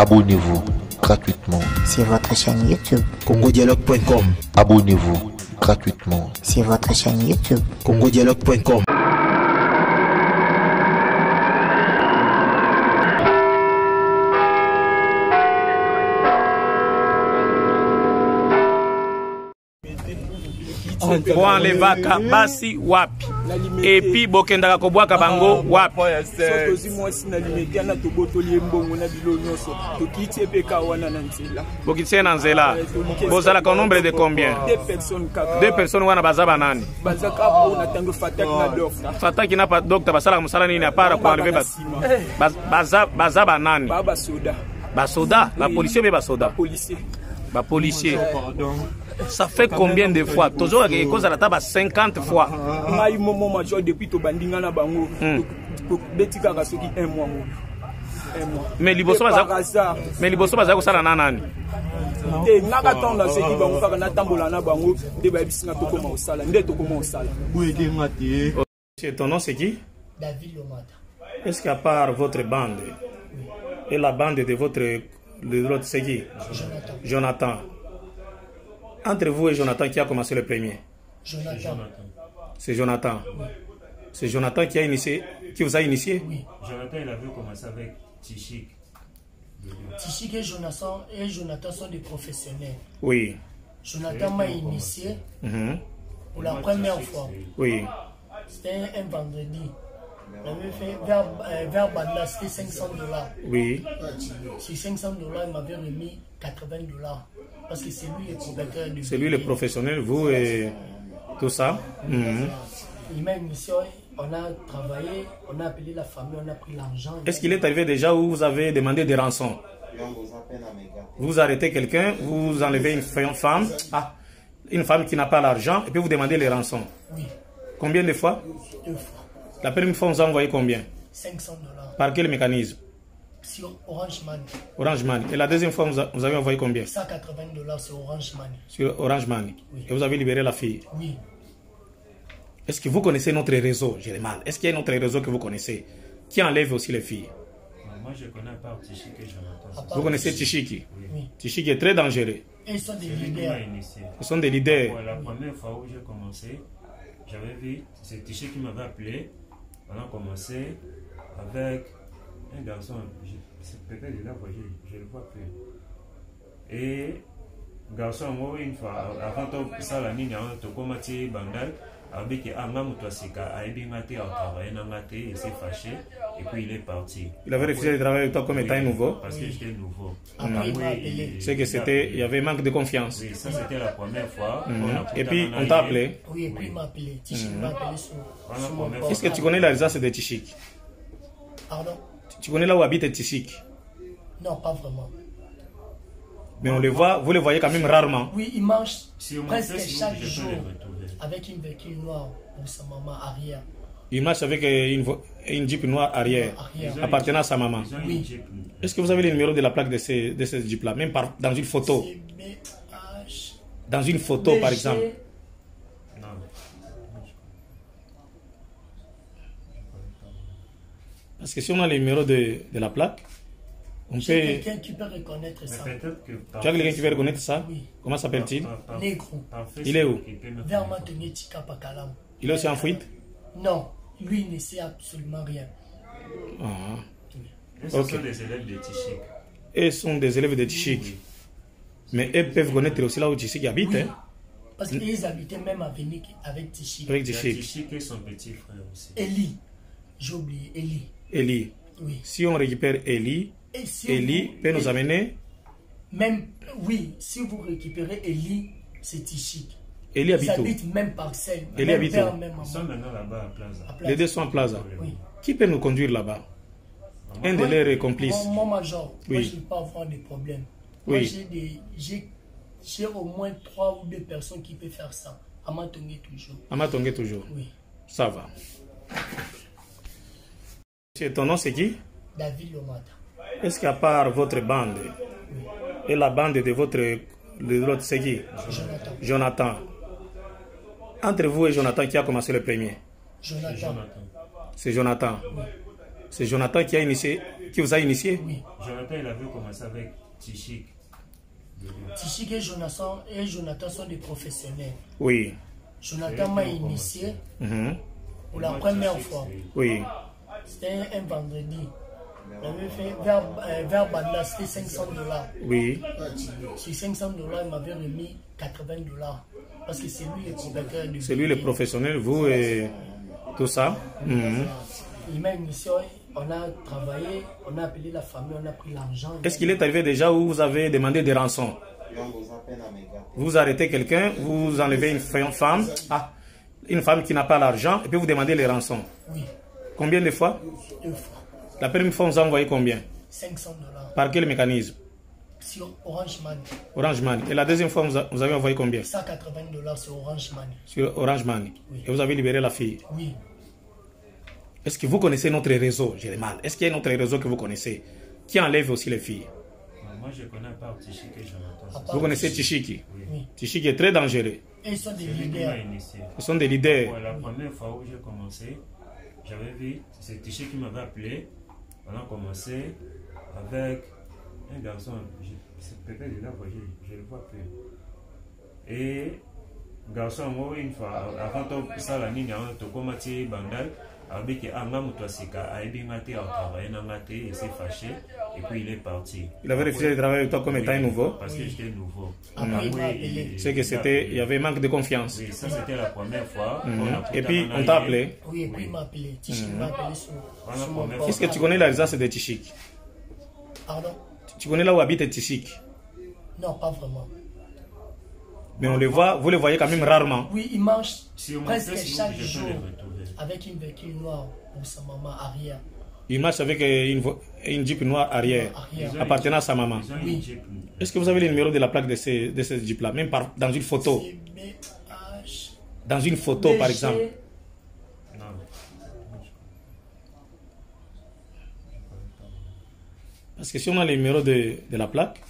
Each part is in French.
Abonnez-vous gratuitement sur votre chaîne YouTube congodialogue.com. Abonnez-vous gratuitement sur votre chaîne YouTube congodialogue.com. Pour enlever basi wapi et puis bokendaka kobwaka bango wapi bokitie na nzela bozalaka nombre de combien? Deux personnes wana baza banani fataki na pa docteur basala musala nini apara pour enlever baza banani basoda ba policier be basoda ba policier. Ça fait combien de fois? Toujours à cause de la table 50 fois. Mais liboso baza ko sala nanani. Ton nom c'est qui? David Lomata. Est-ce qu'à part votre bande et la bande de l'autre c'est qui? Jonathan. Entre vous et Jonathan, qui a commencé le premier? Jonathan. C'est Jonathan. Oui. C'est Jonathan qui a initié, qui vous a initié? Oui. Jonathan, il avait commencé avec Tichik. Tichik et Jonathan sont des professionnels. Oui. Jonathan m'a initié pour la première fois. Oui. C'était un vendredi. J'avais fait vers Banda, c'était 500 $. Oui. Sur 500 $, il m'avait remis 80 $. Parce que c'est lui le propriétaire du. C'est lui le professionnel, vous et tout ça. Il m'a initié, on a travaillé, on a appelé la famille, on a pris l'argent. Est-ce qu'il est arrivé déjà où vous avez demandé des rançons? Vous arrêtez quelqu'un, vous enlevez une femme qui n'a pas l'argent et puis vous demandez les rançons. Oui. Combien de fois? 2 fois. La première fois, vous a envoyé combien? 500 $. Par quel mécanisme? Sur Orange Money. Orange Money. Et la deuxième fois, vous avez envoyé combien? 180 $ sur Orange Money. Sur Orange Money. Oui. Et vous avez libéré la fille? Oui. Est-ce que vous connaissez notre réseau, Jéréman? Est-ce qu'il y a notre réseau que vous connaissez qui enlève aussi les filles? Moi, je connais pas Tichik et Jonathan. Vous connaissez Tichiki? Oui. Tichiki est très dangereux. Et ils sont des C'est lui qui leaders. m'a initié. Ce sont des leaders. La première fois où j'ai commencé, j'avais vu, c'est Tichik qui m'avait appelé. On a commencé avec un garçon, peut-être il a voyagé, je ne le vois plus. Et garçon, moi, une fois, avant de ça, la ligne, on a commencé bandal. Avec un homme qui a été travaillé dans la télé, il s'est fâché et puis il est parti. Il avait refusé de travailler avec toi comme étant nouveau. Parce que j'étais nouveau. Après, il m'a appelé. C'est que c'était, il y avait manque de confiance. Oui, ça c'était la première fois. Et puis on t'a appelé. Oui, et puis il m'a appelé. Tichik m'a appelé sur mon Est-ce portable. Est-ce que tu connais la résidence de Tichik? Pardon? Tu connais là où habite Tichik? Non, pas vraiment. Mais on le voit, vous le voyez quand même rarement. Oui, il mange Si on presque fait, chaque je peux jour les retrouver. avec une véhicule noire pour sa maman arrière. Il marche avec une Jeep noire arrière, appartenant à sa maman. Ils ont Oui. une Jeep. Est-ce que vous avez le numéro de la plaque de ce Jeep-là, même dans une photo? CBH. Dans une photo, par exemple. Non. Parce que si on a le numéro de la plaque, on J'ai peut... quelqu'un qui peut reconnaître Mais ça. peut-être que. Tu as quelqu'un qui veut reconnaître ça? Oui. Comment s'appelle-t-il? Négro. Il est où? Vers Mantonnier Tika Pakalam. Il est aussi en fuite? Non, lui il ne sait absolument rien. Ah. Ce Ok. sont des élèves de Tichik. Eux sont des élèves de Tichik. Mais eux peuvent connaître aussi là où Tichik habite. Oui. Hein? Parce qu'ils habitaient même à Vénic avec Tichik. Avec Il y a Tichik. Tichik et son petit frère aussi. Eli. J'ai oublié, Eli. Eli. Oui. Si on récupère Eli, Et si Eli peut nous amener. Même, oui, si vous récupérez Eli, c'est Tichik. Eli Ils habite où? habitent même parcelle. Eli même habite père, où? même maman. Ils sont maintenant là-bas à Plaza. À Plaza. Les deux sont en plaza. Oui. Qui peut nous conduire là-bas? Un de leurs complices. Mon major, Oui. moi je ne peux pas avoir des problèmes. Oui. Moi j'ai au moins 3 ou 2 personnes qui peuvent faire ça. À Matongé toujours. Amatongue toujours. Oui. Ça va. Ton nom c'est qui? David Lomata. Est-ce qu'à part votre bande et la bande de l'autre c'est qui? Jonathan. Jonathan. Entre vous et Jonathan, qui a commencé le premier? Jonathan. C'est Jonathan. C'est Jonathan qui a initié, qui vous a initié? Oui. Jonathan, il avait commencé avec Tichik. Tichik et Jonathan sont des professionnels. Oui. Jonathan m'a initié pour la Moi, première Tichik, fois. Oui. C'était un vendredi. J'avais fait vers Badla, c'était 500 $. Oui. Sur 500 $, il m'avait remis 80 $. Parce que c'est lui le propriétaire du C'est lui le professionnel, vous et tout ça. Il m'a initié, on a travaillé, on a appelé la famille, on a pris l'argent. Est-ce qu'il est arrivé déjà où vous avez demandé des rançons? Vous arrêtez quelqu'un, vous enlevez une femme, une femme qui n'a pas l'argent, et puis vous demandez les rançons. Oui. Combien de fois? 2 fois. La première fois, vous a envoyé combien? 500 $. Par quel mécanisme? Sur Orange Money. Orange Money. Et la deuxième fois, vous avez envoyé combien? 180 $ sur Orange Money. Sur Orange Money. Oui. Et vous avez libéré la fille. Oui. Est-ce que vous connaissez notre réseau, Jérémal? Est-ce qu'il y a notre réseau que vous connaissez qui enlève aussi les filles? Moi, je connais pas Tichik et Jonathan. Vous connaissez Tichiki? Oui. Tichiki est très dangereux. Et ils sont des C'est lui qui m'a leaders. initié. Ce sont des leaders. La première fois où j'ai commencé, j'avais vu, c'est Tichik qui m'avait appelé. On a commencé avec un garçon, c'est peut-être de la voiture, je ne le vois plus. Et garçon, moi, une fois, avant de ça, la ligne, on a commencé bandal. Avec un Moutouasika, a ébimate, a travaillé dans la télé, il s'est fâché, et puis il est parti. Il avait refusé de travailler avec toi comme étant nouveau. Parce que j'étais nouveau. Après, il m'a appelé. C'est que c'était, il y avait manque de confiance. Oui, ça c'était la première fois. Et puis, on t'a appelé. Oui, et puis il m'a appelé. Tichik m'a appelé sur mon première portable. Est-ce que tu connais la résidence de Tichik? Pardon? Tu connais là où habite Tichik? Non, pas vraiment. Mais on le voit, vous le voyez quand même rarement. Oui, il mange Sur mon presque Facebook, chaque je peux jour les retrouver. avec une véhicule noire pour sa maman arrière. Il marche avec une Jeep noire arrière, Arrière. appartenant à sa maman. Ils ont Oui. une Jeep. Est-ce que vous avez le numéro de la plaque de cette Jeep-là? Même dans une photo. CBH. Dans une photo, par exemple. Non. Parce que si on a le numéro de la plaque,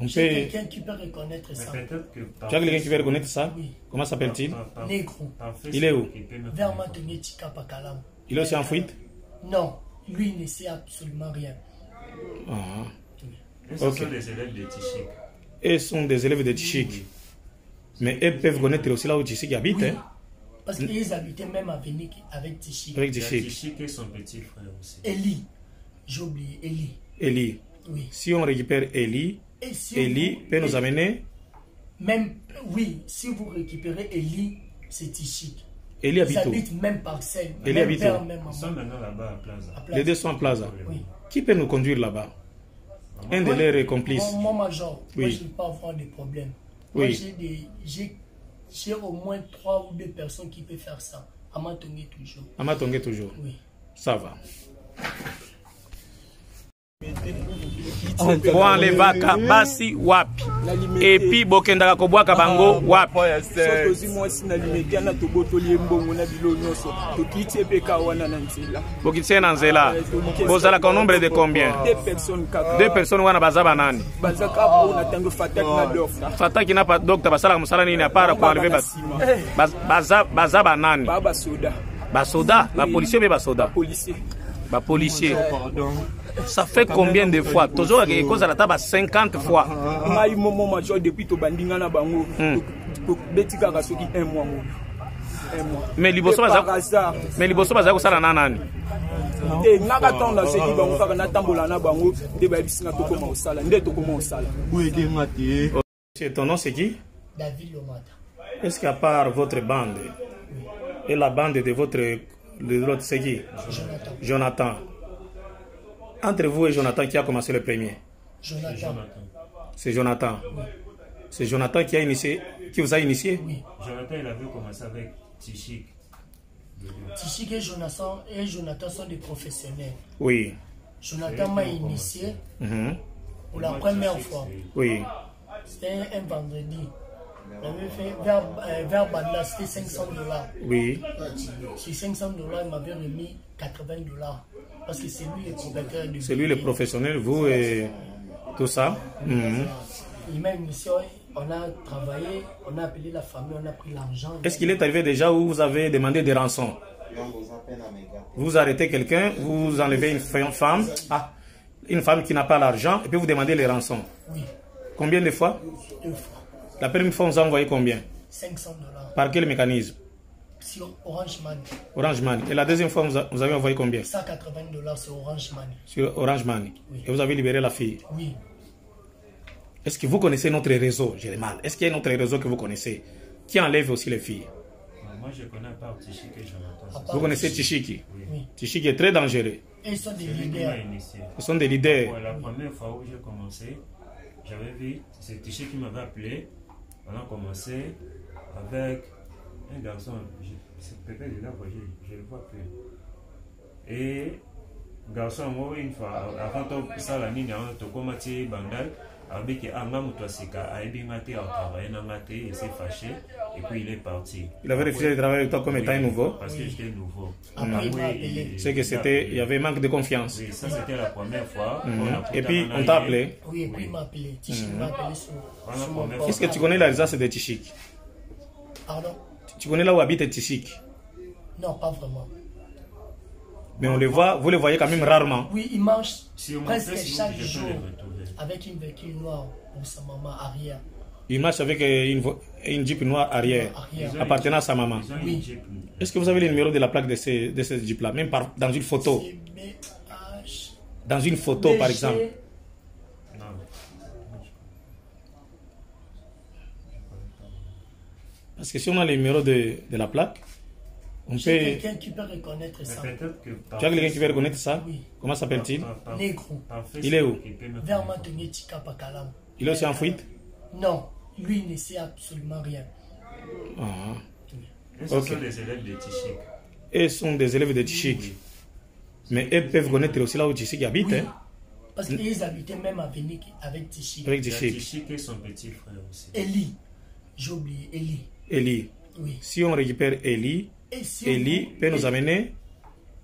on J'ai peut... quelqu'un qui peut reconnaître Mais ça. peut-être que par Tu as quelqu'un qui veut reconnaître ça? Oui. Comment s'appelle-t-il? Négro. par Facebook, Il est où? il peut me Vers connaître. Matonye Tika Pakalam. Il est aussi en fuite? Non, lui il ne sait absolument rien. Ah. Et ce Ok. sont des élèves de Tichik. Eux sont des élèves de Tichik. Mais eux peuvent connaître aussi là où Tichik habite. Oui. Hein? Parce qu'ils habitaient même à Vénic avec Tichik. Avec Il y a Tichik. Tichik et son petit frère aussi. Eli. J'ai oublié, Eli. Eli. Oui. Si on récupère Eli, Et si Eli vous- peut nous amener... Même, oui, si vous récupérez Eli, c'est Tichik. Eli Ils habite où? habitent même parcelle. Eli même habite père, où? même Ils sont maman. maintenant là-bas à Plaza. À Plaza. Les deux sont en plaza. Oui. Qui peut nous conduire là-bas? Un de leurs complices. Mon major, Oui. moi je ne veux pas avoir de problème. Oui. Moi j'ai au moins 3 ou 2 personnes qui peuvent faire ça. À Matonge toujours. Amatongue toujours. Oui. Ça va. Boanlevaka basi wapi epi bokendaka kobwaka bango wapi soki mwasi na limeki na tobotoli embongo na bilo nyonso tokiti epeka wana na nzela bokitie na nzela bozalaka nombre de combien? 2 personnes kaka 2 personnes wana baza banani? bazaka mpona ntango fataki na dokta fataki na docteur basalaka mosala nini apara koenleve baza banani? baa basoda Basoda? Bapolisier be basoda? policier Bapolisier. Ça fait combien de fois? Toujours que cause à la table 50 fois. ngai momo major depuis tobandinga na bango tobeti kaka soki 1 mois mo 1 mois Mais liboso baza kosala na nani? te ngaka ntango naseki bango kaka natambola na bango nde bayebisinga tokoma kosala nde tokoma kosala Ton nom c'est qui? David Lomata. Est-ce qu'à part votre bande et la bande de l'autre c'est qui? Jonathan. Jonathan. Entre vous et Jonathan, qui a commencé le premier? Jonathan. C'est Jonathan. C'est Jonathan qui a initié, qui vous a initié? Oui. Jonathan, il avait commencé avec Tichik. Tichik et Jonathan sont des professionnels. Oui. Jonathan m'a initié Mhm. pour la première fois. Oui. C'était un vendredi. J'avais fait vers Badla, c'était 500 $. Oui. Sur 500 $, il m'avait remis 80 $. Parce que c'est lui le propriétaire du C'est lui le professionnel, vous et tout ça. Mhm. Il m'a initié, on a travaillé, on a appelé la famille, on a pris l'argent. Est-ce qu'il est arrivé déjà où vous avez demandé des rançons? Vous arrêtez quelqu'un, vous enlevez une femme, une femme qui n'a pas l'argent, et puis vous demandez les rançons. Oui. Combien de fois? 2 fois. La première fois, vous a envoyé combien? 500 $. Par quel mécanisme? Sur Orange Money. Orange Money. Et la deuxième fois, vous avez envoyé combien? 180 $ sur Orange Money. Sur Orange Money. Oui. Et vous avez libéré la fille. Oui. Est-ce que vous connaissez notre réseau, Gélémal? Est-ce qu'il y a notre réseau que vous connaissez qui enlève aussi les filles? Moi, je connais pas Tichiki et Jonathan. Vous connaissez Tichiki? Oui. Tichiki est très dangereux. Et ils sont des C'est lui qui leaders. m'a initié. Ce sont des leaders. Ouais, la première fois où j'ai commencé, j'avais vu, c'est Tichiki qui m'avait appelé. On a commencé avec un garçon, c'est peut-être de là, je ne le vois plus. Et garçon, moi, une fois, avant de ça, la ligne, on a commencé bandal. Avec un Sika a ébimate à travailler dans la télé, il s'est fâché et puis il est parti. Il avait refusé de travailler avec toi comme étant nouveau. Parce que j'étais nouveau. Après, il m'a appelé. C'est que c'était, il y avait manque de confiance. Oui, ça c'était la première fois. Et puis on t'a appelé. Oui, et puis il m'a appelé. Tichik m'a appelé sur mon première portable. Est-ce que tu connais la résidence de Tichik? Pardon? Tu connais là où habite Tichik? Non, pas vraiment. Mais on le voit, vous le voyez quand même rarement. Oui, il mange Sur mon presque Facebook, chaque je peux jour les retrouver. avec une véhicule noire pour sa maman arrière. Il marche avec une Jeep noire arrière, Arrière. appartenant à sa maman. Ils ont Oui. une Jeep. Est-ce que vous avez le numéro de la plaque de cette Jeep-là, même dans une photo? C'est BH. Dans une photo, par exemple. Non. Parce que si on a le numéro de la plaque, on J'ai peut... quelqu'un qui peut reconnaître ça. Mais peut-être que par Tu as quelqu'un qui veut reconnaître ça? Oui. Comment s'appelle-t-il? Négro. Il est où? Vers Matongé Tika Pakalam. Il est aussi en fuite? Non, lui il ne sait absolument rien. Ah. Et ce Ok. sont des élèves de Tichik. Eux sont des élèves de Tichik. Oui. Mais eux peuvent connaître aussi là où Tichik habite. Oui. Hein? Parce qu'ils habitaient même à Vénic avec Tichik. Avec Il y a Tichik. Tichik et son petit frère aussi. Eli. J'ai oublié, Eli. Eli. Oui. Si on récupère Eli, Et si Eli vous- peut nous amener...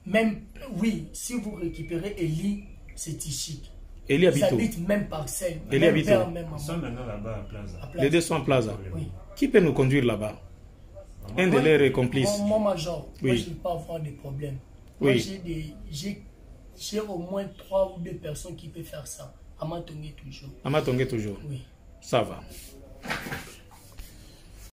Même, oui, si vous récupérez Eli, c'est Tichik. Eli Ils habite où? habitent même parcelle. Eli même habite père, où? même Ils sont maman. maintenant là-bas à Plaza. À Plaza. Les deux sont en plaza. Oui. Qui peut nous conduire là-bas? Un de leurs complices. Mon major, moi Oui. je ne veux pas avoir de problème. Oui. Moi j'ai au moins 3 ou 2 personnes qui peuvent faire ça. À Matongé toujours. Amatongue toujours. Oui. Ça va.